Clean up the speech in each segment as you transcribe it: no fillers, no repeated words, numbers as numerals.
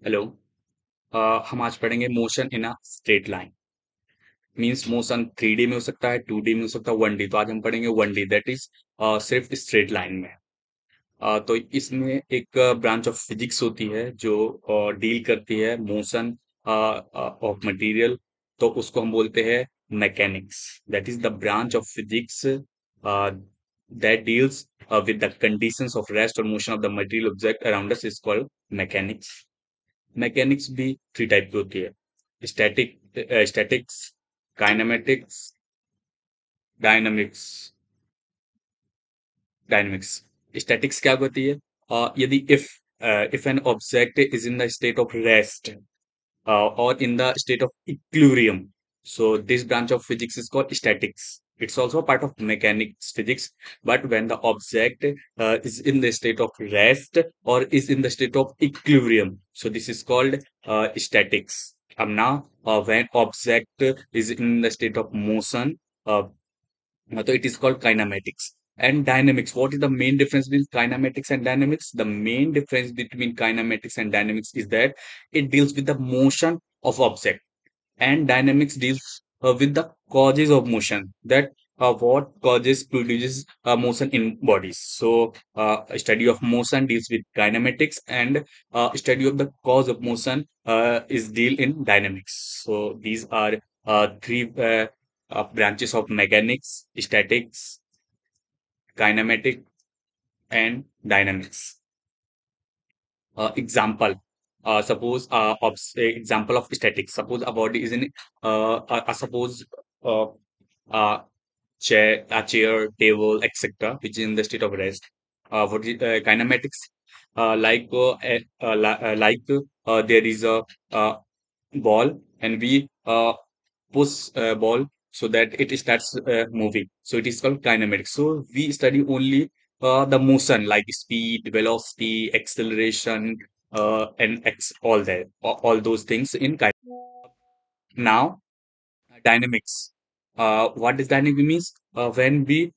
Hello. हम आज पढ़ेंगे motion in a straight line. Means motion 3D में हो सकता है, 2D में हो सकता है, 1D। तो आज हम पढ़ेंगे 1D, दैट इज सिर्फ स्ट्रेट लाइन में। तो इसमें एक ब्रांच ऑफ फिजिक्स होती है जो डील करती है मोशन ऑफ मटेरियल। तो उसको हम बोलते हैं mechanics. That is the branch of physics that deals with the conditions of rest और motion of the material object around us is called mechanics. Mechanics भी थ्री टाइप की होती है: static, statics, kinematics, dynamics. Dynamics statics क्या होती है? यदि if an object is in the state of rest or in the state of equilibrium. So this branch of physics is called statics. It's also a part of mechanics physics. But when the object is in the state of rest or is in the state of equilibrium, so this is called statics. Now, when object is in the state of motion, uh, so it is called kinematics. And dynamics. What is the main difference between kinematics and dynamics? The main difference between kinematics and dynamics is that it deals with the motion of object, and dynamics deals with the causes of motion. That what causes produces motion in bodies. So study of motion deals with kinematics, and study of the cause of motion is deal in dynamics. So these are three branches of mechanics: statics, kinematic, and dynamics. Example. Suppose example of statics. Suppose a body is in suppose uh, a chair, table, etc., which is in the state of rest. What is kinematics? There is a ball, and we push ball so that it starts moving. So it is called kinematics. So we study only the motion like speed, velocity, acceleration, and all that, all those things in now. Dynamics. What does dynamic means? When we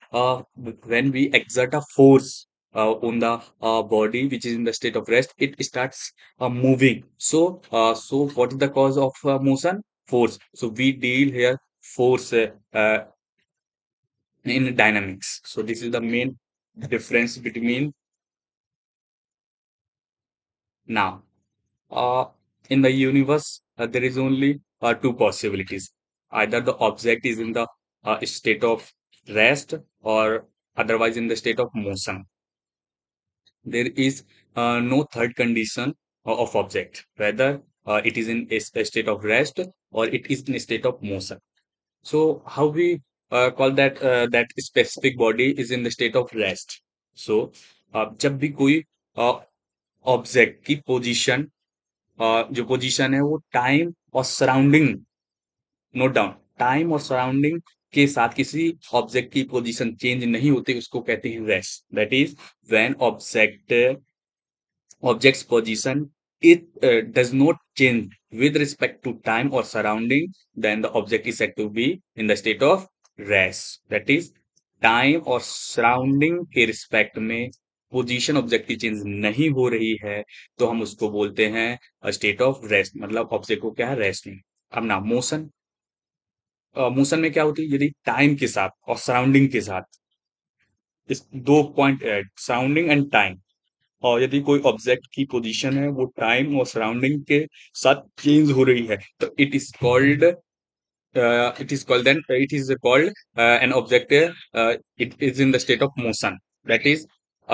exert a force on the body which is in the state of rest, it starts moving. So what is the cause of motion? Force. So we deal here force in dynamics. So this is the main difference between now. Uh, in the universe, there is only two possibilities. Either the object is in the state of rest, or otherwise in the state of motion. There is no third condition of object, whether it is in a state of rest or it is in a state of motion. So how we call that that specific body is in the state of rest. So जब भी कोई object की position, जो position है वो time और surrounding, note down, time और surrounding के साथ किसी ऑब्जेक्ट की पोजीशन चेंज नहीं होती, उसको कहते हैं rest. That is when object's position, it does not change with respect to time or surrounding, then the object is said to be in the state of rest. That is, time और surrounding के respect में position object की change नहीं हो रही है, तो हम उसको बोलते हैं स्टेट ऑफ रेस्ट। मतलब ऑब्जेक्ट को क्या है, रेस्ट में। अब ना मोशन, मोशन में क्या होती है, यदि टाइम के साथ और सराउंडिंग के साथ, इस दो पॉइंट सराउंडिंग एंड टाइम, और यदि कोई ऑब्जेक्ट की पोजीशन है वो टाइम और सराउंडिंग के साथ चेंज हो रही है, तो it is called an object, it is in the state of motion. That is,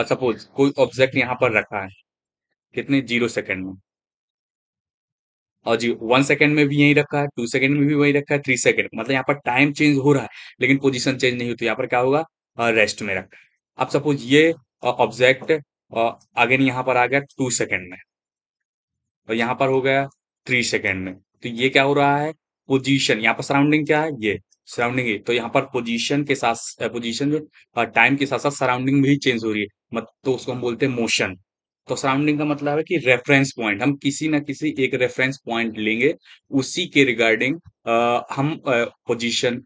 suppose कोई ऑब्जेक्ट यहाँ पर रखा है, कितने, 0 सेकंड में, और जी 1 सेकंड में भी यही रखा है, 2 सेकंड में भी वही रखा है, 3 सेकंड, मतलब यहाँ पर टाइम चेंज हो रहा है लेकिन पोजीशन चेंज नहीं होती। यहाँ पर क्या होगा, रेस्ट में रखा है। अब सपोज ये ऑब्जेक्ट अगेन यहाँ पर आ गया 2 सेकंड में, और यहाँ पर हो गया 3 सेकंड में, तो ये क्या हो रहा है, पोजीशन, यहाँ पर सराउंडिंग क्या है, ये सराउंडिंग है, तो यहाँ पर पोजीशन के साथ पोजीशन जो टाइम के साथ साथ सराउंडिंग भी चेंज हो रही है, मत तो उसको हम बोलते हैं मोशन। तो सराउंडिंग का मतलब है कि रेफरेंस पॉइंट, हम किसी ना किसी एक रेफरेंस पॉइंट लेंगे, उसी के रिगार्डिंग हम पोजीशन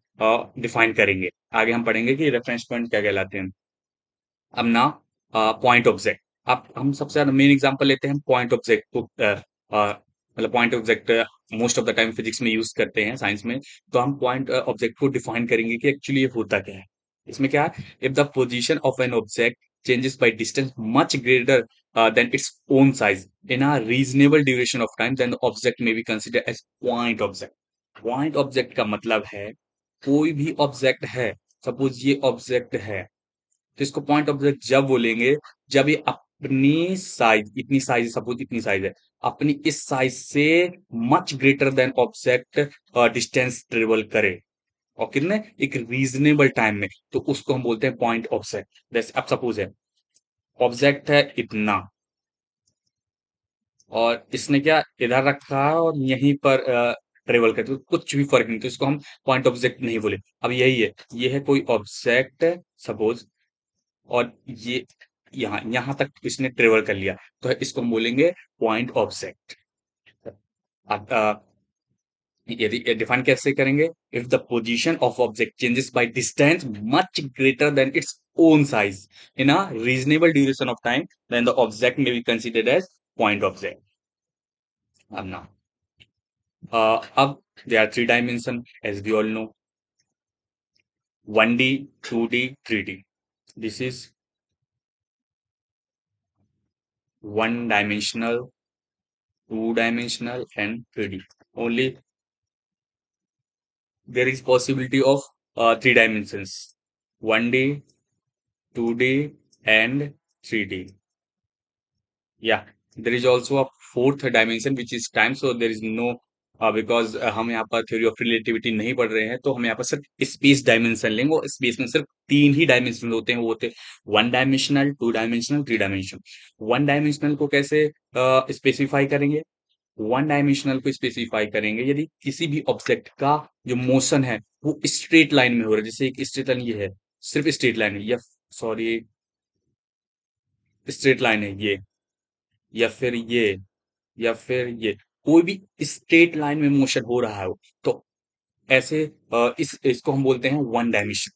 डिफाइन करेंगे। आगे हम पढ़ेंगे कि रेफरेंस पॉइंट क्या कहलाते हैं। अब ना, पॉइंट ऑब्जेक्ट, अब हम सबसे ज्यादा मेन एग्जांपल लेते हैं पॉइंट ऑब्जेक्ट को। मतलब point object most of the time physics में यूज करते हैं, साइंस में। तो हम पॉइंट ऑब्जेक्ट को डिफाइन करेंगे कि एक्चुअली ये होता क्या है। इसमें क्या है, if the position of an object changes by distance much greater than its own size in a reasonable duration of time, then the object may be considered as point object. Point object का मतलब है कोई भी object है, suppose ये object है, तो इसको पॉइंट ऑब्जेक्ट जब बोलेंगे जब ये अपनी साइज, इतनी साइज, सपोज इतनी साइज है, अपनी इस साइज से much greater then object distance travel करे, और कितने, एक रीजनेबल टाइम में, तो उसको हम बोलते हैं पॉइंट ऑब्जेक्ट। जैसे अब सपोज है ऑब्जेक्ट है इतना, और इसने क्या इधर रखा है और यहीं पर ट्रेवल करते, तो कुछ भी फर्क नहीं, तो इसको हम पॉइंट ऑब्जेक्ट नहीं बोले। अब यही है, ये है कोई ऑब्जेक्ट सपोज, और ये यहाँ यहाँ तक इसने ट्रेवल कर लिया, तो इसको हम बोलेंगे पॉइंट ऑब्जेक्ट। अब यदि डिफाइन कैसे करेंगे, if the position of object changes by distance much greater than its own size in a reasonable duration of time, then the object may be considered as point object. अब ना अब there are three dimension, as we all know: 1D, 2D, 3D. This is one dimensional, two dimensional, and 3D. Only there is possibility of three dimensions: 1D, 2D, and 3D. Yeah, there is also a fourth dimension which is time. So there is no because हम यहाँ पर theory of relativity नहीं पढ़ रहे हैं, तो हम यहाँ पर सिर्फ स्पेस डायमेंशन लेंगे, और स्पेस में सिर्फ तीन ही डायमेंशन होते हैं, वो होते हैं one dimensional, two dimensional, three dimension. One dimensional को कैसे स्पेसिफाई करेंगे, वन डायमेंशनल को स्पेसिफाई करेंगे यदि किसी भी ऑब्जेक्ट का जो मोशन है वो स्ट्रेट लाइन में हो रहा है, जैसे एक स्ट्रेट लाइन ये है, सिर्फ स्ट्रेट लाइन है, या सॉरी स्ट्रेट लाइन है ये, या फिर ये, या फिर ये, कोई भी स्ट्रेट लाइन में मोशन हो रहा है, तो ऐसे इस इसको हम बोलते हैं one dimension.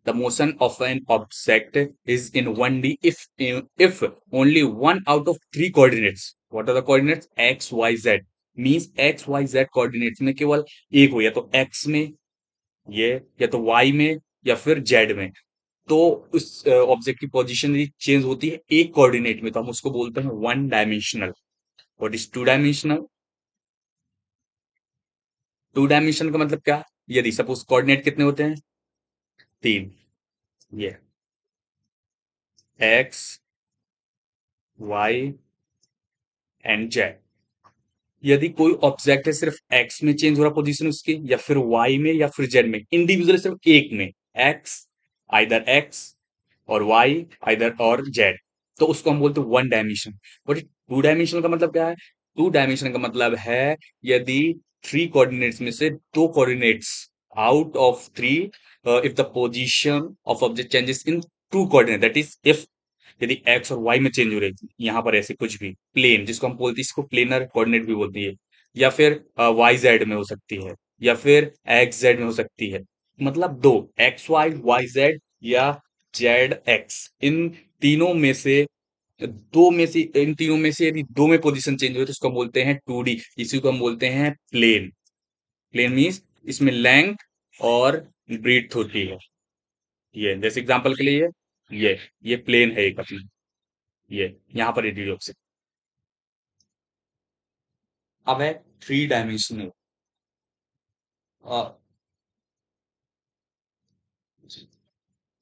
The motion of N object is in 1D if only one out of three coordinates, what are the coordinates, x y z, means x y z coordinates में केवल एक हो, या तो x में ये, या तो y में, या फिर z में, तो उस ऑब्जेक्ट की पोजीशन यदि चेंज होती है एक कोऑर्डिनेट में, तो हम उसको बोलते हैं one dimensional. What is two dimensional, two dimension का मतलब क्या, यदि सपोज कोऑर्डिनेट कितने होते हैं, तीन, ये एक्स, वाई एंड जेड। यदि कोई ऑब्जेक्ट है सिर्फ एक्स में चेंज हो रहा पोजीशन उसकी, या फिर वाई में, या फिर जेड में, इंडिविजुअल सिर्फ एक में, एक्स, आइदर एक्स, और वाई आइदर और जेड, तो उसको हम बोलते हैं one dimension. But two dimension का मतलब क्या है, टू डायमेंशन का मतलब है यदि थ्री कोऑर्डिनेट्स में से दो coordinates out of three, if the position of object changes in two coordinate, that is if यदि एक्स और वाई में चेंज हो रही थी, यहाँ पर ऐसे कुछ भी प्लेन, जिसको हम बोलते हैं, इसको प्लेनर कोऑर्डिनेट भी बोलती है, या फिर वाई जेड में हो सकती है, या फिर एक्स जेड में हो सकती है, मतलब दो, एक्स वाई, वाई जेड, या जेड एक्स, इन तीनों में से दो में से, इन तीनों में से यदि दो में पोजीशन चेंज हो तो इसको हम बोलते हैं 2D, इसी को हम बोलते हैं प्लेन। प्लेन मीन्स इसमें लेंथ और ब्रीथ होती है। ये जैसे एग्जांपल के लिए ये प्लेन है एक अपना, ये यहाँ पर ये ऑप्शन। अब है थ्री डायमेंशनल।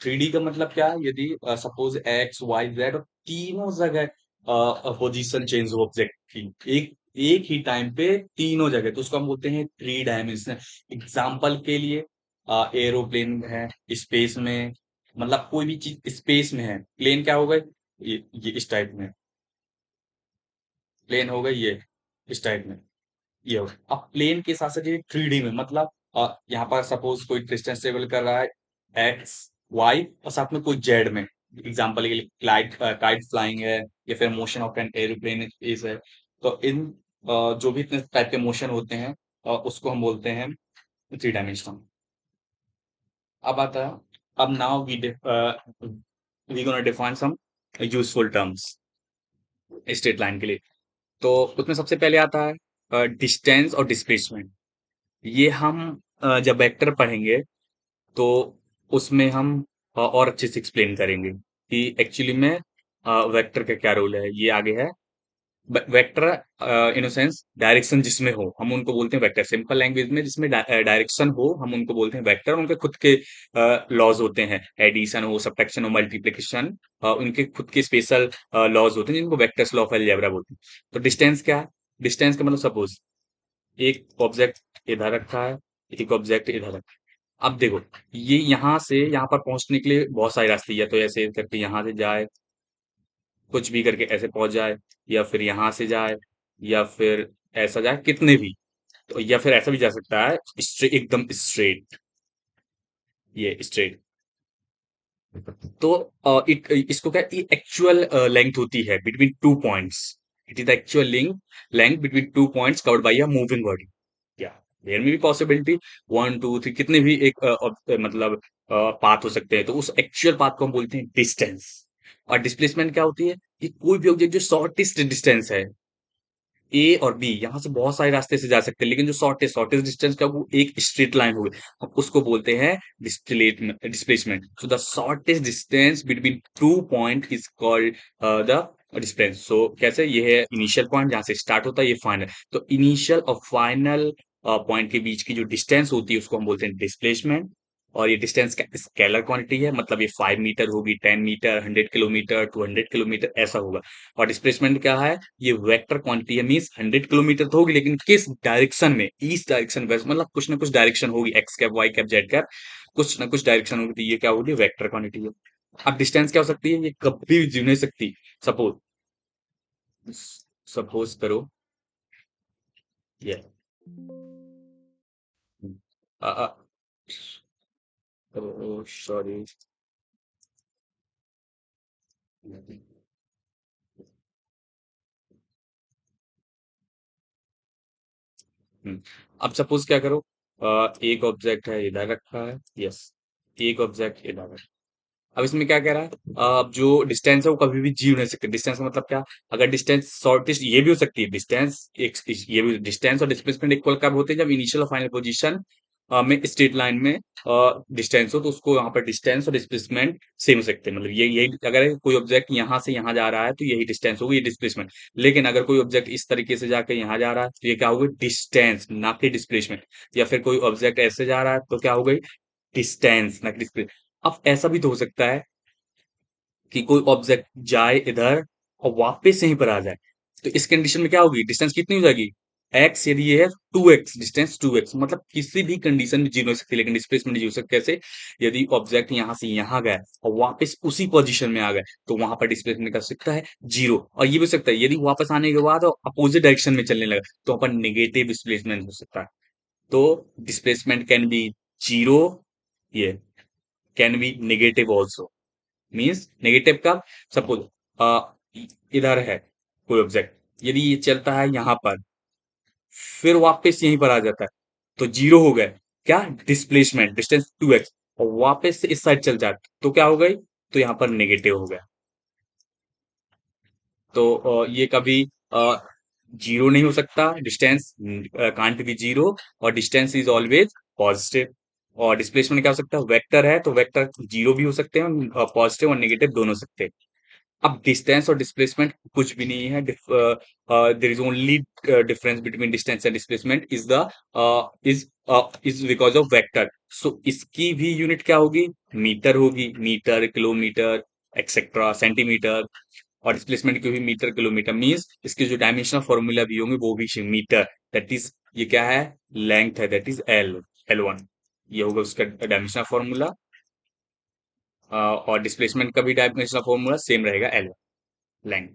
थ्री डी का मतलब क्या है, यदि सपोज एक्स वाई जेड और तीनों जगह पोजीशन चेंज हो ऑब्जेक्ट की एक एक ही टाइम पे तीनों जगह, तो उसको हम बोलते हैं थ्री डायमेंशनल। एग्जाम्पल के लिए एरोप्लेन है स्पेस में, मतलब कोई भी चीज स्पेस में है, प्लेन क्या होगा, ये इस टाइप में, प्लेन होगा ये इस टाइप में, ये होगा। अब प्लेन के साथ साथ ये थ्री डी में, मतलब यहाँ पर सपोज कोई डिस्टेंस ट्रेवल कर रहा है एक्स वाई और साथ में कोई जेड में, एग्जांपल के लिए क्लाइट काइट फ्लाइंग है, या फिर motion of an aeroplane is है, तो इन जो भी इतने टाइप के मोशन होते हैं उसको हम बोलते हैं थ्री डायमेंशनल। अब आता है, अब now we gonna define some useful terms straight line के लिए। तो उसमें सबसे पहले आता है डिस्टेंस और डिस्प्लेसमेंट। ये हम जब वेक्टर पढ़ेंगे तो उसमें हम और अच्छे से एक्सप्लेन करेंगे कि एक्चुअली में वेक्टर का क्या रोल है। ये आगे है। वेक्टर इन सेंस डायरेक्शन जिसमें हो हम उनको बोलते हैं वेक्टर। सिंपल लैंग्वेज में जिसमें डायरेक्शन हो हम उनको बोलते हैं वेक्टर। उनके खुद के लॉज होते हैं, एडिशन हो, सब्ट्रैक्शन हो, मल्टीप्लिकेशन, उनके खुद के स्पेशल लॉज होते हैं जिनको वेक्टर्स लॉ ऑफ अलजेब्रा बोलते हैं। तो डिस्टेंस क्या है? डिस्टेंस का मतलब सपोज एक ऑब्जेक्ट इधर रखा है, एक ऑब्जेक्ट इधर रखा है। अब देखो, ये यहाँ से यहाँ पर पहुंचने के लिए बहुत सारे रास्ते, या तो ऐसे करके यहाँ से जाए, कुछ भी करके ऐसे पहुंच जाए, या फिर यहाँ से जाए, या फिर ऐसा जाए, कितने भी। तो या फिर ऐसा भी जा सकता है, एकदम स्ट्रेट, ये स्ट्रेट। तो इसको क्या, एक्चुअल लेंथ होती है between two points. It is the actual length between two points covered by a moving body. या देयर में भी पॉसिबिलिटी वन टू थ्री कितने भी एक मतलब पाथ हो सकते हैं, तो उस एक्चुअल पाथ को हम बोलते हैं डिस्टेंस। और डिस्प्लेसमेंट क्या होती है कि कोई भी ऑब्जेक्ट जो शॉर्टेस्ट डिस्टेंस है, ए और बी, यहाँ से बहुत सारे रास्ते से जा सकते हैं, लेकिन जो शॉर्टेस्ट डिस्टेंस का वो एक स्ट्रेट लाइन होगी, हम उसको बोलते हैं displacement. So the shortest distance between two point is called the distance. So कैसे, ये है इनिशियल पॉइंट जहां से स्टार्ट होता है, ये फाइनल। तो इनिशियल और फाइनल पॉइंट के बीच की जो डिस्टेंस होती है उसको हम बोलते हैं डिस्प्लेसमेंट। और ये डिस्टेंस का स्केलर क्वांटिटी है, मतलब ये 5 मीटर होगी, 10 मीटर, 100 किलोमीटर, 200 किलोमीटर ऐसा होगा। और डिस्प्लेसमेंट क्या है? ये वेक्टर क्वांटिटी है, मींस 100 किलोमीटर तो होगी, लेकिन किस डायरेक्शन में? ईस्ट डायरेक्शन, वेस्ट, मतलब कुछ ना कुछ डायरेक्शन होगी, x cap, y cap, z cap, कुछ ना कुछ डायरेक्शन होगी। तो ये क्या होगी? वेक्टर क्वांटिटी है। अब डिस्टेंस क्या हो सकती है? ये कभी भी जीरो नहीं सकती। सपोज सपोज करो ये सॉरी। अब सपोज क्या करो, एक ऑब्जेक्ट है इधर रखा है, यस, एक ऑब्जेक्ट इधर है। अब इसमें क्या कह रहा है? अब जो डिस्टेंस है वो कभी भी जीरो नहीं सकती। डिस्टेंस का मतलब क्या? अगर डिस्टेंस शॉर्टेस्ट, ये भी हो सकती है डिस्टेंस एक, ये भी डिस्टेंस और डिस्प्लेसमेंट इक्वल कब होते हैं? जब इनिशियल और फाइनल पोजीशन में स्ट्रेट लाइन में डिस्टेंस हो, तो उसको यहाँ पर डिस्टेंस और डिस्प्लेसमेंट सेम हो सकते हैं। मतलब ये यही, अगर कोई ऑब्जेक्ट यहाँ से यहाँ जा रहा है तो यही डिस्टेंस होगी, ये डिस्प्लेसमेंट। लेकिन अगर कोई ऑब्जेक्ट इस तरीके से जाकर यहाँ जा रहा है तो ये क्या होगी? डिस्टेंस, ना कि डिस्प्लेसमेंट। या फिर कोई ऑब्जेक्ट ऐसे जा रहा है तो क्या हो गई? डिस्टेंस, ना कि डिस्प्लेस। अब ऐसा भी तो हो सकता है कि कोई ऑब्जेक्ट जाए इधर और वापस यहीं पर आ जाए, तो इस कंडीशन में क्या होगी? डिस्टेंस कितनी हो जाएगी? एक्स, यदि ये है 2x, डिस्टेंस 2x, मतलब किसी भी कंडीशन में जीरो हो सकती है, लेकिन डिस्प्लेसमेंट नहीं हो सकती। कैसे? यदि ऑब्जेक्ट यहां से यहां गया और वापस उसी पोजीशन में आ गए तो वहां पर डिस्प्लेसमेंट कर सकता है जीरो। और ये भी हो सकता है यदि वापस आने के बाद अपोजिट डायरेक्शन में चलने लगा तो वहां पर नेगेटिव डिस्प्लेसमेंट हो सकता है। तो डिस्प्लेसमेंट कैन बी जीरो, ये can be negative also. Means negative का, सपोज इधर है कोई ऑब्जेक्ट, यदि ये चलता है यहां पर, फिर वापस यहीं पर आ जाता है, तो जीरो हो गए क्या? डिस्प्लेसमेंट, डिस्टेंस 2x, और वापस से इस साइड चल जाता तो क्या हो गई? तो यहां पर नेगेटिव हो गया। तो ये कभी जीरो नहीं हो सकता, डिस्टेंस कांट बी जीरो, और डिस्टेंस इज ऑलवेज पॉजिटिव। और डिस्प्लेसमेंट क्या हो सकता है? वेक्टर है तो वेक्टर जीरो भी हो सकते हैं, पॉजिटिव और नेगेटिव दोनों हो सकते हैं। अब डिस्टेंस और डिस्प्लेसमेंट कुछ भी नहीं है। There is only difference between distance and displacement is the is is because of vector. So इसकी भी यूनिट क्या होगी? मीटर होगी, मीटर, किलोमीटर, एक्सेट्रा, सेंटीमीटर। और डिस्प्लेसमेंट की भी मीटर, किलोमीटर। मीन्स इसके जो डायमेंशनल फॉर्मूला भी होंगे वो भी मीटर। दैट इज, ये क्या है? लेंथ है, दैट इज L1। ये होगा उसका डायमेंशनल फॉर्मूला। और डिस्प्लेसमेंट का भी डायमेंशनल फॉर्मूला सेम रहेगा, लेंथ।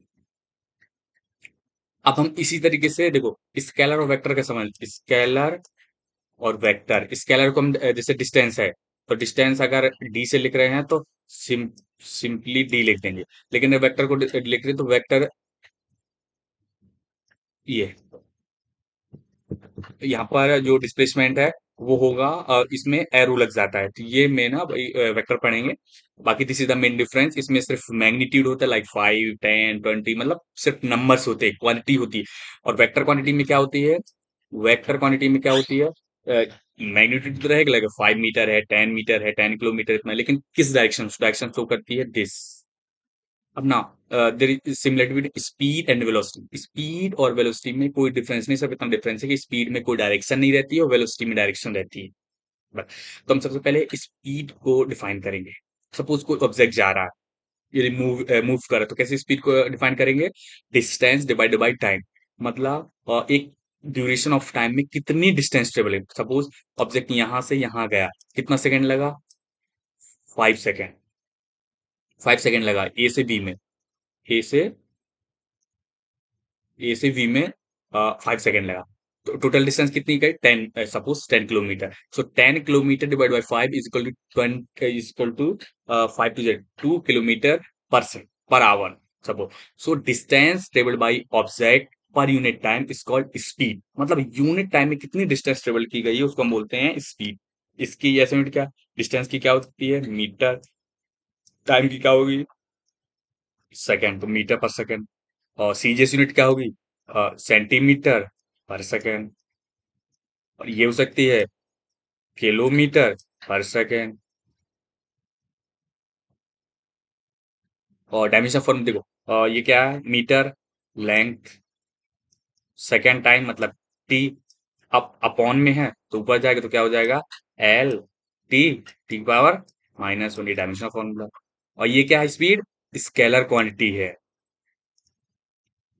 अब हम इसी तरीके से देखो, स्केलर और वेक्टर का समझ। स्केलर और वेक्टर, स्केलर को हम जैसे डिस्टेंस है, तो डिस्टेंस अगर डी से लिख रहे हैं तो सिंपली डी लिख देंगे। लेकिन वेक्टर को लिख रहे हैं तो वेक्टर, ये यहाँ पर जो डिस्प्लेसमेंट है वो होगा इसमें एरो लग जाता है, तो ये में ना वेक्टर पढ़ेंगे। बाकी this is the main difference, इसमें सिर्फ मैग्नीट्यूड होता है, लाइक 5 10 20, मतलब सिर्फ नंबर्स होते हैं, क्वांटिटी होती है। और वेक्टर क्वांटिटी में क्या होती है, वेक्टर क्वांटिटी में क्या होती है, मैग्नीट्यूड तो रहेगा, लाइक 5 मीटर है, 10 मीटर है, 10 किलोमीटर इतना, लेकिन किस डायरेक्शन, डायरेक्शन शो करती है दिस। अब ना there is similarity between speed and velocity, speed और वेलोसिटी में कोई डिफरेंस नहीं, सब इतना डिफरेंस है कि स्पीड में कोई डायरेक्शन नहीं रहती है और वेलोसिटी में डायरेक्शन रहती है। बस, तो हम सबसे पहले स्पीड को डिफाइन करेंगे। सपोज कोई ऑब्जेक्ट जा रहा है, ये मूव मूव कर रहा है, तो कैसे स्पीड को डिफाइन करेंगे, डिस्टेंस डिवाइडेड बाय टाइम। मतलब एक ड्यूरेशन ऑफ टाइम में कितनी डिस्टेंस ट्रेवल है। सपोज ऑब्जेक्ट यहां से यहां गया, कितना सेकंड लगा, 5 सेकंड, 5 सेकंड लगा ए से बी में, ए से ए से वी में 5 सेकंड लगा। तो टोटल डिस्टेंस कितनी गई, 10, suppose 10 kilometre. So 10 kilometre divide by 5 is equal to 20, is equal to 5 to 2 kilometre per से per hour. Suppose, so distance travelled by object per unit time is called speed. मतलब unit time में कितनी distance travel की गई है उसको हम बोलते हैं स्पीड। इसकी ऐसे यूनिट क्या, डिस्टेंस की क्या होती है, मीटर, टाइम की क्या होगी, सेकेंड, तो मीटर पर सेकेंड। और सीजीएस यूनिट क्या होगी, सेंटीमीटर पर सेकेंड। और ये हो सकती है किलोमीटर पर सेकेंड। और डायमेंशन फॉर्म देखो, ये क्या है, मीटर लेंथ, सेकेंड टाइम मतलब टी, अप अपॉन में है तो ऊपर जाएगा तो क्या हो जाएगा, L T T power -1, dimension formula. और ये क्या है, स्पीड स्केलर क्वांटिटी है।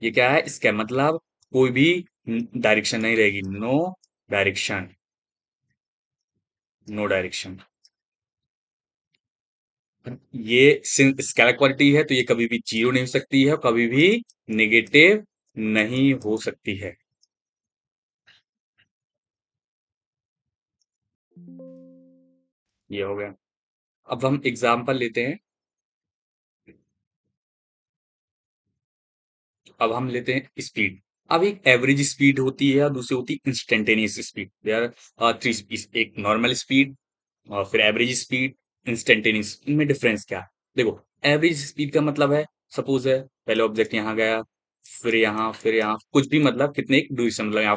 ये क्या है, इसका मतलब कोई भी डायरेक्शन नहीं रहेगी, नो डायरेक्शन, नो डायरेक्शन। ये स्केलर क्वांटिटी है तो ये कभी भी जीरो नहीं हो सकती है और कभी भी नेगेटिव नहीं हो सकती है। ये हो गया। अब हम एग्जांपल लेते हैं। अब हम लेते हैं स्पीड। अब एक एवरेज स्पीड होती है और दूसरी होती है instantaneous speed. There are three speed, एक नॉर्मल स्पीड और फिर एवरेज स्पीड, इंस्टेंटेनियस। इनमें डिफरेंस क्या है, देखो एवरेज स्पीड का मतलब है, सपोज है पहले ऑब्जेक्ट यहाँ गया, फिर यहाँ कुछ भी, मतलब कितने ड्यूरेशन, मतलब यहाँ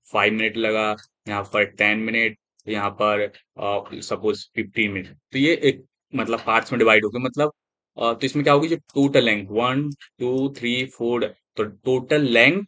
5 मिनट लगा, यहाँ पर 10 मिनट, यहाँ पर सपोज 15 मिनट, तो ये एक मतलब पार्ट्स में डिवाइड हो गया। मतलब तो इसमें क्या होगी, जो टोटल लेंथ 1 2 3 4, तो total length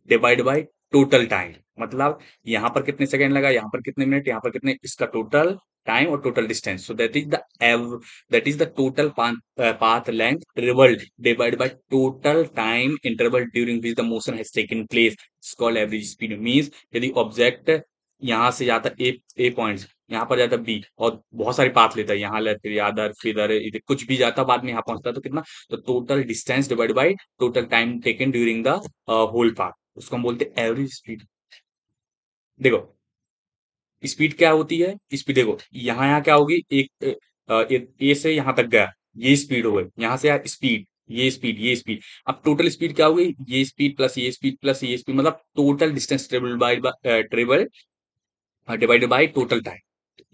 divide by total time. मतलब यहाँ पर कितने सेकंड लगा, यहाँ पर कितने मिनट, यहाँ पर कितने, इसका टोटल टाइम और total distance. So that is the total path length travelled divide by total time interval during which the motion has taken place, it's called average speed. Means यदि ऑब्जेक्ट यहाँ से जाता ए point, यहाँ पर जाता B और बहुत सारे पाथ लेता है, यहाँ ले फिर इधर कुछ भी जाता, बाद में यहाँ पहुंचता है, तो कितना, तो total distance divide by total time taken during the whole path, उसको हम बोलते हैं एवरेज स्पीड। देखो स्पीड क्या होती है, स्पीड देखो यहाँ क्या होगी, एक ए से यहाँ तक गया, ये स्पीड हो गई, यहाँ से स्पीड, ये स्पीड, ये स्पीड। अब टोटल स्पीड क्या होगी, ये स्पीड प्लस ये स्पीड प्लस ये स्पीड, मतलब total distance travel by travel divided by total time.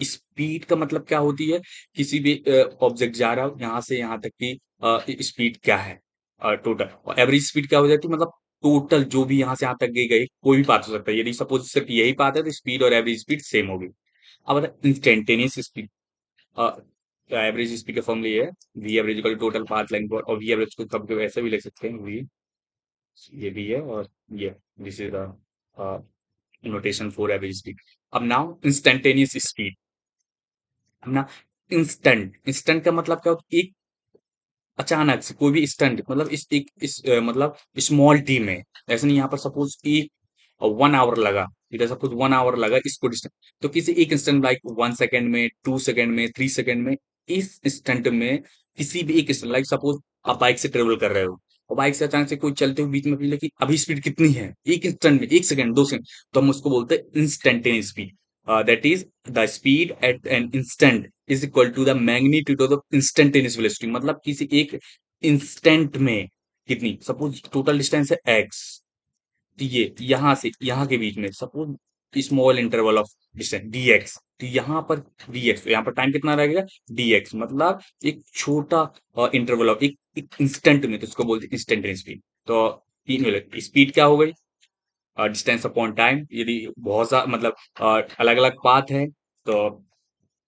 Speed का मतलब क्या होती है, किसी भी ऑब्जेक्ट जा रहा हो यहाँ से यहाँ तक की स्पीड क्या है, टोटल। और एवरेज स्पीड क्या हो जाती है, मतलब टोटल जो भी यहाँ से यहाँ तक गई कोई भी पाथ हो सकता है, यदि सपोज सिर्फ यही पाथ है तो स्पीड और एवरेज स्पीड सेम होगी। अब इंस्टेंटेनियस स्पीड, एवरेज स्पीड का फॉर्मूला ये है, V average equal total path length, और वी एवरेज को कभी कभी ऐसे भी लिख सकते हैं, वी, ये भी है और ये, this is the notation for average speed. अब नाउ इंस्टेंटेनियस स्पीड, अब ना इंस्टेंट, इंस्टेंट का मतलब क्या होता है, एक अचानक से कोई भी स्टंट, मतलब मतलब स्मॉल टीम में, ऐसे नहीं, यहाँ पर सपोज एक 1 आवर लगा, इधर सपोज 1 आवर लगा इसको डिस्टेंस, तो किसी एक इंस्टेंट, लाइक 1 सेकेंड में, 2 सेकेंड में, 3 सेकेंड में, इस इंस्टेंट में किसी भी एक इंस्टेंट, लाइक सपोज आप बाइक से ट्रेवल कर रहे हो और बाइक से अचानक से कोई चलते हुए बीच में पूछे कि अभी स्पीड कितनी है, एक इंस्टेंट में, 1 सेकेंड 2 सेकेंड, तो हम उसको बोलते हैं instantaneous speed. That is the speed at an instant is equal to the magnitude of the instantaneous velocity. मतलब किसी एक इंस्टेंट में कितनी, सपोज टोटल डिस्टेंस है एक्स, तो ये यहाँ से यहाँ के बीच में, suppose small interval of distance dx। तो यहाँ पर dx, तो यहाँ पर टाइम कितना लगेगा dx, मतलब एक छोटा इंटरवल ऑफ एक इंस्टेंट में, तो इसको बोलते हैं इंस्टेंटेनियस स्पीड। तो तीन मिनट स्पीड क्या हो गई, डिस्टेंस अपॉन टाइम। यदि बहुत सा मतलब अलग अलग पाथ है, तो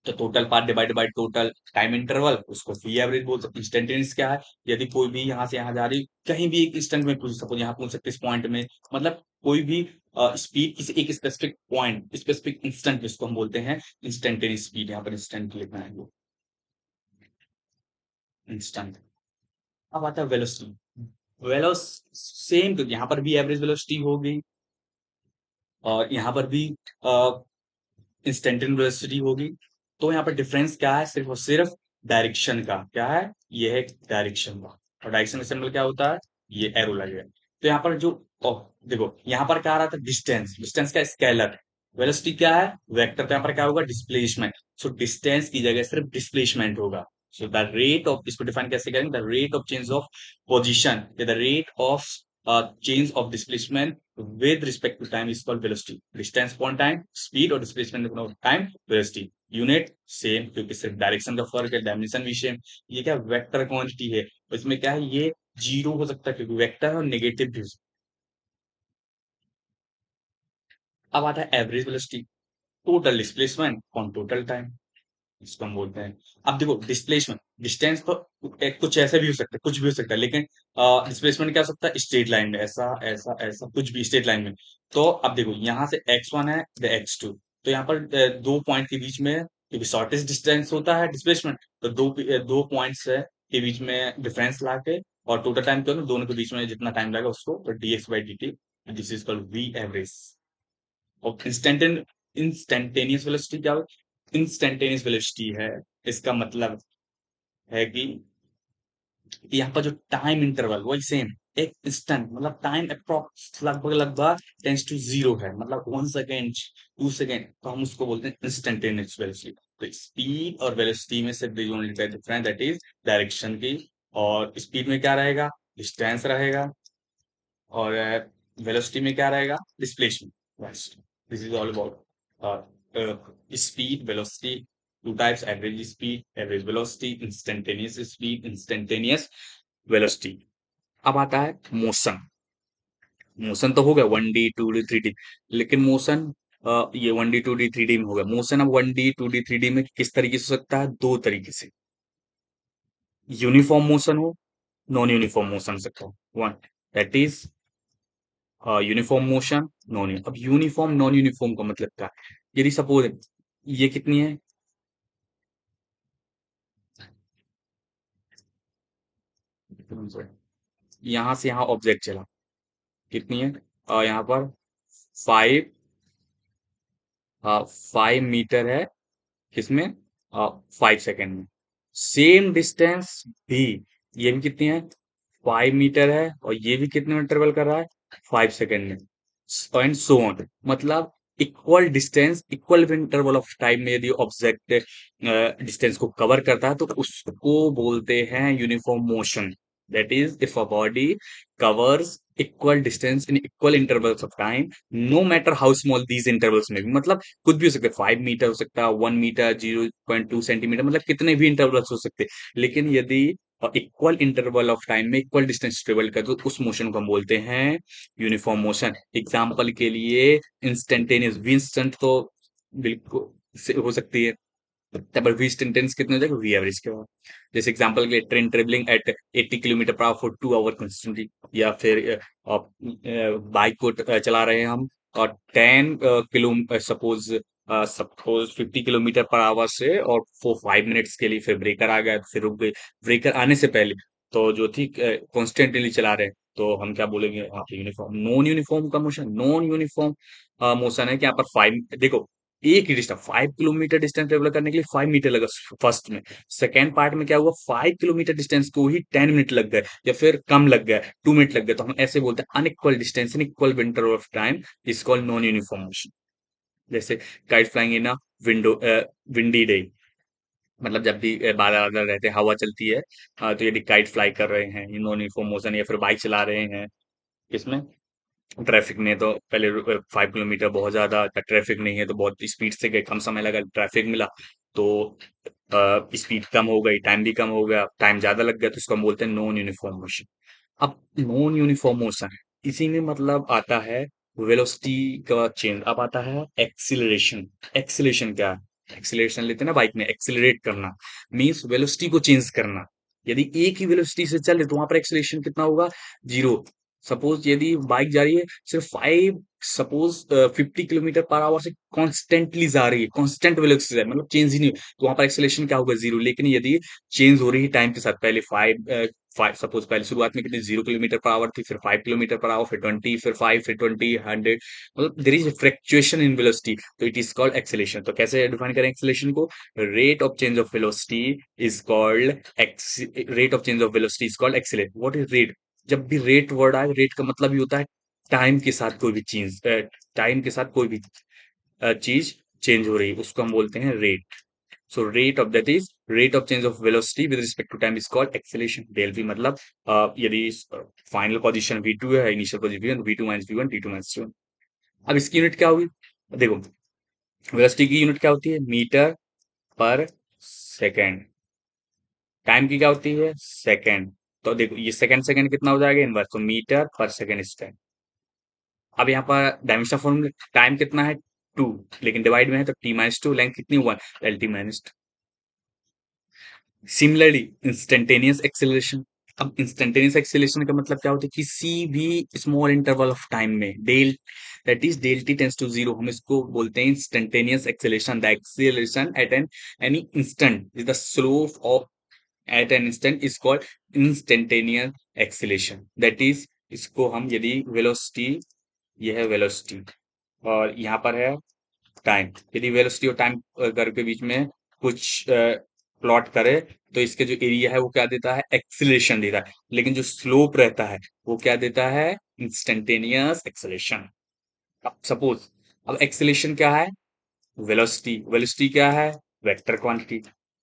total path divide by total time interval, उसको वी एवरेज बोल सकते हैं। इंस्टेंटेनियस क्या है, यदि कोई भी यहाँ से यहाँ जा रही, कहीं भी एक इंस्टेंट में पूछ, सपोज यहाँ पूछ सकते इस पॉइंट में, मतलब कोई भी स्पीड किसी एक स्पेसिफिक पॉइंट, स्पेसिफिक इंस्टेंट, जिसको हम बोलते हैं इंस्टेंटेनियस स्पीड। यहाँ पर इंस्टेंट लिखना है, वो इंस्टेंट। अब आता है वेलोसिटी। वेलोस सेम, तो यहाँ पर भी एवरेज वेलोसिटी होगी और यहाँ पर भी इंस्टेंटेनियस वेलोसिटी होगी। तो यहाँ पर डिफरेंस क्या है, सिर्फ और सिर्फ डायरेक्शन का। क्या है, ये है डायरेक्शन का। और डायरेक्शन का सिंबल क्या होता है, ये एरो लगेगा। तो यहाँ पर जो देखो यहाँ पर क्या आ रहा था, डिस्टेंस, डिस्टेंस का स्केलर। वेलोसिटी क्या है, वेक्टर। तो यहाँ पर क्या होगा, डिस्प्लेसमेंट। सो डिस्टेंस की जगह सिर्फ डिस्प्लेसमेंट होगा। सो द रेट ऑफ, इसको डिफाइन कैसे करेंगे, the rate of change of position, the rate of change of displacement with respect to time is called velocity. Distance upon time, speed, और displacement upon time, velocity. Unit same, क्योंकि सिर्फ direction का फर्क है, dimension भी same. ये क्या vector quantity है, इसमें क्या है, ये जीरो हो सकता है क्योंकि वेक्टर है, और नेगेटिव भी। अब आता है average velocity, total displacement on total time, इसको हम बोलते हैं। अब देखो डिस्प्लेसमेंट, डिस्टेंस तो कुछ ऐसे भी हो सकता है, कुछ भी हो सकता है, लेकिन डिस्प्लेसमेंट क्या हो सकता है, स्ट्रेट लाइन में, ऐसा ऐसा ऐसा, कुछ भी स्ट्रेट लाइन में। तो अब देखो यहाँ से x1 है, द x2, तो यहाँ पर दो पॉइंट के बीच में, क्योंकि शॉर्टेस्ट डिस्टेंस होता है डिस्प्लेसमेंट, तो दो पॉइंट्स है के बीच में डिफरेंस लाके, और टोटल टाइम क्या होगा, दोनों के बीच में जितना टाइम लगेगा उसको, तो dx/dt, this is called v average. और इंस्टेंटेनियस वेलोसिटी क्या, इंस्टेंटेनियस वेलोसिटी है, इसका मतलब है कि यहाँ पर जो टाइम इंटरवल वही सेम, एक इंस्टेंट, मतलब टाइम अप्रोक्स लगभग लगभग टेंस टू जीरो है, मतलब 1 सेकेंड 2 सेकेंड, तो हम उसको बोलते हैं इंस्टेंटेनियस वेलोसिटी। तो स्पीड और वेलोसिटी में सिर्फ only difference, that is direction की। और स्पीड में क्या रहेगा, डिस्टेंस रहेगा, और वेलोसिटी में क्या रहेगा, डिस्प्लेसमेंट। बस, this is all about speed, velocity. Two types, average speed, average velocity, instantaneous speed, instantaneous velocity. अब आता है मोशन। मोशन तो हो गया 1D 2D 3D, लेकिन मोशन ये 1D 2D 3D में हो गया। मोशन अब 1D 2D 3D में किस तरीके से हो सकता है, दो तरीके से, यूनिफॉर्म मोशन हो, नॉन यूनिफॉर्म मोशन हो सकता है। One, that is uniform motion, non. अब यूनिफॉर्म नॉन यूनिफॉर्म का मतलब क्या है, यदि सपोज ये कितनी है, यहाँ से यहाँ ऑब्जेक्ट चला, कितनी है, यहाँ पर 5 5 मीटर है, किसमें, 5 सेकेंड में। सेम डिस्टेंस भी, ये भी कितनी है, 5 मीटर है, और ये भी कितने में इंटरवल कर रहा है, 5 सेकेंड में, एंड सो ऑन। मतलब equal distance, equal interval of time में यदि ऑब्जेक्ट डिस्टेंस को कवर करता है, तो उसको बोलते हैं uniform motion. That is if a body covers equal distance in equal intervals of time, no matter how small these intervals में भी, मतलब कुछ भी हो सकता है, 5 मीटर हो सकता है, 1 मीटर, 0.2 सेंटीमीटर, मतलब कितने भी इंटरवल्स हो सकते हैं। लेकिन यदि इक्वल इंटरवल ऑफ टाइम में इक्वल डिस्टेंस ट्रेवल कर, तो उस मोशन को हम बोलते हैं यूनिफॉर्म मोशन। एग्जाम्पल के लिए इंस्टेंटेनियस, वी इंस्टेंट तो बिल्कुल हो सकती है, तब वी इंस्टेंटेनियस कितने हो जाएगा, वी एवरेज के बाद। जैसे एग्जाम्पल के लिए train travelling at 80 kilometre per hour for 2 hour consistently, या फिर बाइक को चला रहे हैं हम, और 10 kilo suppose suppose 50 kilometre per our से, और 5 मिनट्स के लिए, फिर ब्रेकर आ गया, फिर रुक गई। ब्रेकर आने से पहले तो जो थी कॉन्स्टेंटली चला रहे हैं, तो हम क्या बोलेंगे, यहाँ पे यूनिफॉर्म। नॉन यूनिफॉर्म का मोशन, नॉन यूनिफॉर्म मोशन है कि यहाँ पर 5, देखो एक ही डिस्टेंस, 5 किलोमीटर डिस्टेंस ट्रेवल करने के लिए 5 मीटर लगा फर्स्ट में। सेकेंड पार्ट में क्या हुआ, 5 किलोमीटर डिस्टेंस को ही 10 मिनट लग गए, या फिर कम लग गया, 2 मिनट लग गए, तो हम ऐसे बोलते हैं unequal distance in equal interval of time is called non uniform motion. जैसे kite flying in a window windy day, मतलब जब भी बादल बादल रहते हैं, हवा चलती है, तो यदि काइट फ्लाई कर रहे हैं, नॉन यूनिफॉर्म मोशन। या फिर बाइक चला रहे हैं, किसमें, ट्रैफिक ने तो पहले 5 किलोमीटर बहुत ज्यादा था, ट्रैफिक नहीं है तो बहुत स्पीड से गए, कम समय लगा, ट्रैफिक मिला तो स्पीड कम हो गई, टाइम भी कम हो गया, टाइम ज्यादा लग गया, तो इसको हम बोलते हैं नॉन यूनिफॉर्म मोशन। अब नॉन यूनिफॉर्म मोशन इसी में मतलब आता है वेलोसिटी का चेंज। अब आता है एक्सीलरेशन। एक्सीलरेशन क्या है? एक्सीलरेशन लेते हैं ना बाइक में, एक्सीलरेट करना मींस वेलोसिटी को चेंज करना। यदि एक ही वेलोसिटी से चले तो वहां पर एक्सीलरेशन कितना होगा? जीरो। सपोज यदि बाइक जा रही है सिर्फ 50 किलोमीटर पर आवर से कॉन्स्टेंटली जा रही है, कॉन्स्टेंट वेलोसिटी से, मतलब चेंज ही नहीं, तो वहां पर एक्सेलेरेशन क्या होगा? जीरो। लेकिन यदि चेंज हो रही है टाइम के साथ, पहले फाइव सपोज पहले शुरुआत में कितनी 0 किलोमीटर पर आवर थी, फिर 5 किलोमीटर पर आवर, फिर 20, फिर 5, फिर 20, 100, मतलब there is fluctuation in velocity, तो इट इज कॉल्ड एक्सेलेरेशन। तो कैसे डिफाइन करें एक्सेलेरेशन को? Rate of change of velocity is called rate of change of velocity is called acceleration. What is rate? जब भी रेट वर्ड आए, rate का मतलब ही होता है टाइम के साथ कोई भी चीज, टाइम के साथ कोई भी चीज चेंज हो रही है, उसको हम बोलते हैं rate. So rate of that is rate of change of velocity with respect to time is called acceleration. Del v मतलब यदि फाइनल पोजीशन v2 है, initial position v2 minus v1, t2 minus t1। अब इसकी unit क्या होगी? देखो, velocity की unit क्या होती है? मीटर पर सेकेंड। टाइम की क्या होती है? सेकेंड। तो देखो ये सेकेंड सेकेंड कितना हो जाएगा? इनवर्स, तो मीटर पर सेकेंड स्क्वायर। अब यहाँ पर डायमेंशन फॉर्मूला, टाइम कितना है? 2, लेकिन डिवाइड में है तो t-2, लेंथ कितनी? 1, lt-2। Similarly instantaneous acceleration. अब इंस्टेंटेनियस एक्सेलरेशन का मतलब क्या होता है? किसी भी स्मॉल इंटरवल ऑफ टाइम में del, that is del t tends to zero, हम इसको बोलते हैं instantaneous acceleration. The acceleration at an any instant is the slope of at an instant is called instantaneous acceleration. That is, इसको हम यदि velocity, ये है वेलोसिटी और यहाँ पर है टाइम, यदि वेलोसिटी और टाइम कर्व के बीच में कुछ प्लॉट करे तो इसके जो एरिया है वो क्या देता है? एक्सीलरेशन देता है। लेकिन जो स्लोप रहता है वो क्या देता है? Instantaneous acceleration. अब सपोज, अब एक्सेलरेशन क्या है? वेलोसिटी। वेलोसिटी क्या है? Vector quantity.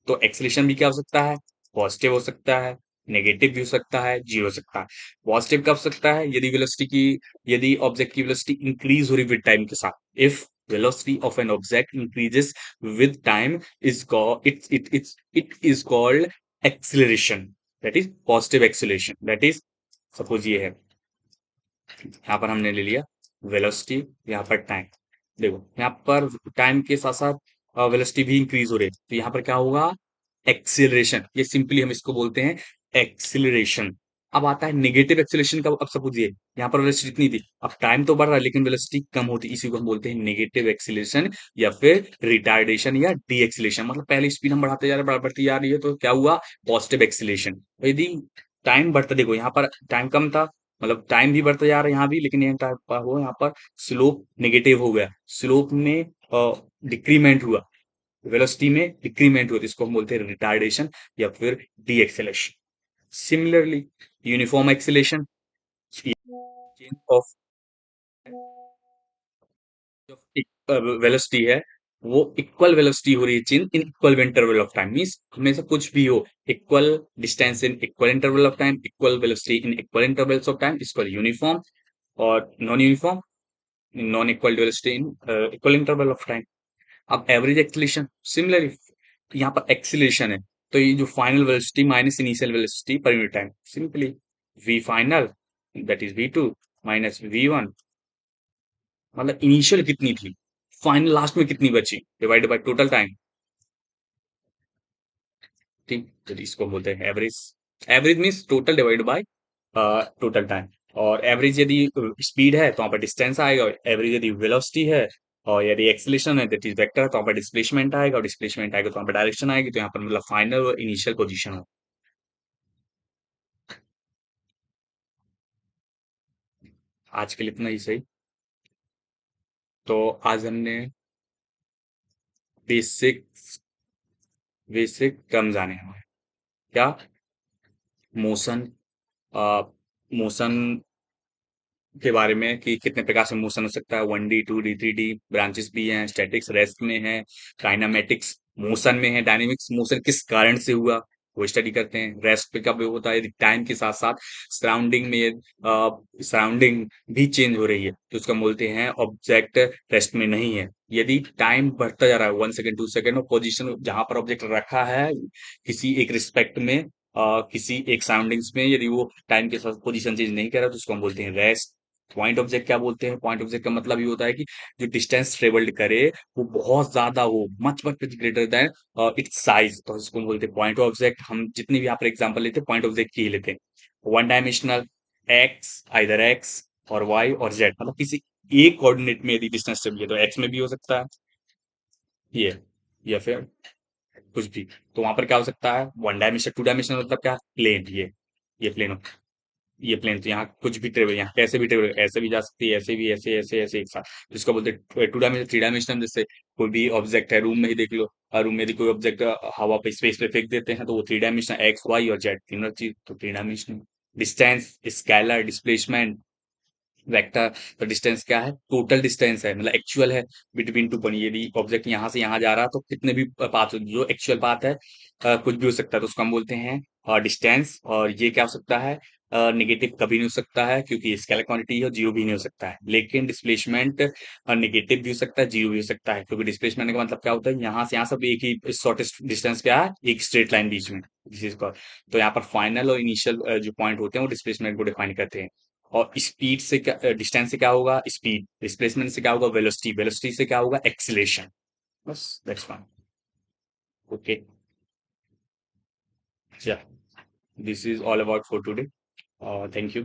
तो एक्सेलरेशन भी क्या हो सकता है? पॉजिटिव हो सकता है, नेगेटिव भी हो सकता है, जीरो हो सकता है। पॉजिटिव कब सकता है? यदि वेलोसिटी की, यदि ऑब्जेक्ट की वेलोसिटी इंक्रीज हो रही विद टाइम के साथ। If velocity of an object increases with time is called it is called acceleration, that is positive acceleration, that is, suppose ये है, यहाँ पर हमने ले लिया वेलोसिटी, यहाँ पर टाइम। देखो यहाँ पर टाइम के साथ साथ वेलोसिटी भी इंक्रीज हो रही है, तो यहाँ पर क्या होगा? एक्सीलरेशन। ये सिंपली हम इसको बोलते हैं एक्सीलरेशन। अब आता है नेगेटिव एक्सीलरेशन का। अब सपोज ये यहाँ पर वेलोसिटी इतनी थी, अब टाइम तो बढ़ रहा है लेकिन वेलोसिटी कम होती, इसी को हम बोलते हैं नेगेटिव एक्सीलरेशन या फिर रिटार्डेशन या डी एक्सीलरेशन। मतलब पहले स्पीड हम बढ़ाते जा रहे हैं, बढ़ती जा रही है, तो क्या हुआ? Positive acceleration. यदि टाइम बढ़ता, देखो यहाँ पर टाइम कम था, मतलब टाइम भी बढ़ता जा रहा है यहाँ भी, लेकिन यहाँ पर स्लोप नेगेटिव हो गया, स्लोप में डिक्रीमेंट हुआ, वेलोसिटी में डिक्रीमेंट हुआ, तो इसको हम बोलते हैं रिटार्डेशन या फिर deceleration. Similarly uniform acceleration, change of velocity है, वो इक्वल वेलोसिटी हो रही है change in equal interval of time, means हमेशा कुछ भी हो, equal distance in equal interval of time, equal velocity in equal intervals of time, equal uniform. और non uniform, non equal velocity in equal interval of time. अब average acceleration, similarly यहाँ पर acceleration है, तो ये जो final velocity minus initial velocity per unit time, simply v final that is v2 minus v1, मतलब initial कितनी थी, फाइनल लास्ट में कितनी बची, डिवाइड बाय टोटल टाइम। ठीक, तो इसको बोलते हैं average. Average means total divide by total time. और एवरेज यदि स्पीड है तो वहां पर डिस्टेंस आएगा, और एवरेज यदि वेलोसिटी है और यदि एक्सीलरेशन है दैट इज वेक्टर, तो वहां पर डिस्प्लेसमेंट आएगा, और डिस्प्लेसमेंट आएगा तो वहां पर डायरेक्शन आएगी, तो यहाँ पर मतलब फाइनल और इनिशियल पोजीशन हो। आज के लिए इतना ही सही। तो आज हमने बेसिक बेसिक टर्म जाने हमारे, क्या? मोशन, मोशन के बारे में कि कितने प्रकार से मोशन हो सकता है, 1D 2D 3D ब्रांचेस भी हैं, स्टैटिक्स रेस्ट में है, काइनामेटिक्स मोशन में है, डायनेमिक्स मोशन किस कारण से हुआ, वो स्टडी करते हैं। रेस्ट पे कब होता है, यदि टाइम के साथ साथ सराउंडिंग में सराउंडिंग भी चेंज हो रही है तो उसका बोलते हैं ऑब्जेक्ट रेस्ट में नहीं है। यदि टाइम बढ़ता जा रहा है 1 सेकेंड 2 सेकेंड और पोजीशन जहां पर ऑब्जेक्ट रखा है किसी एक रिस्पेक्ट में किसी एक सराउंडिंग्स में, यदि वो टाइम के साथ पोजीशन चेंज नहीं कर रहा तो उसको हम बोलते हैं रेस्ट। पॉइंट ऑब्जेक्ट क्या बोलते हैं, पॉइंट ऑब्जेक्ट का मतलब ये होता है कि जो डिस्टेंस ट्रेवल्ड करे वो बहुत ज्यादा हो, much much much greater than it's size, तो इसको हम बोलते हैं पॉइंट ऑब्जेक्ट। हम जितने भी यहाँ पर एग्जांपल लेते हैं पॉइंट ऑब्जेक्ट की ही लेते हैं। One dimensional, x, either x और वाई और जेड, मतलब किसी एक कोऑर्डिनेट में यदि डिस्टेंस चाहिए तो एक्स में भी हो सकता है ये, या फिर कुछ भी। तो वहां पर क्या हो सकता है, वन डायमेंशन, टू डायमेंशनल मतलब क्या, प्लेन, ये प्लेन, ये प्लेन। तो यहाँ कुछ भी ट्रेवल, यहाँ कैसे भी ट्रेवल, ऐसे भी जा सकती है, ऐसे भी, ऐसे ऐसे ऐसे एक साथ, जिसको बोलते हैं टू डायमेंशन। थ्री डायमेंशनल जैसे कोई भी ऑब्जेक्ट है, रूम में ही देख लो, रूम में यदि कोई ऑब्जेक्ट हवा पे स्पेस पे फेंक देते हैं तो वो थ्री डायमेंशनल, एक्स वाई और जेड तीनों चीज तो three dimensional. Distance, scalar, displacement, vector. तो डिस्टेंस क्या है, टोटल डिस्टेंस है, मतलब एक्चुअल है बिटवीन टू पॉइंट। यदि ऑब्जेक्ट यहाँ से यहाँ जा रहा है तो कितने भी पाथ, जो एक्चुअल पाथ है कुछ भी हो सकता है तो उसको हम बोलते हैं डिस्टेंस। और ये क्या हो सकता है, नेगेटिव कभी नहीं हो सकता है क्योंकि स्केलर क्वांटिटी है, जीरो भी नहीं हो सकता है। लेकिन डिस्प्लेसमेंट नेगेटिव भी हो सकता है, जीरो भी हो सकता है, क्योंकि डिस्प्लेसमेंट का मतलब क्या होता है, यहाँ से यहाँ सब एक ही शॉर्टेस्ट डिस्टेंस क्या है, एक स्ट्रेट लाइन बीच में, दिस इज कॉल्ड। तो यहाँ पर फाइनल और इनिशियल जो पॉइंट होते हैं वो डिस्प्लेसमेंट को डिफाइन करते हैं। और स्पीड से क्या, डिस्टेंस से क्या होगा स्पीड, डिस्प्लेसमेंट से क्या होगा वेलोसिटी, वेलोसिटी से क्या होगा एक्सीलरेशन। बस दैट्स फाइन। ओके, या this is all about for today. Thank you.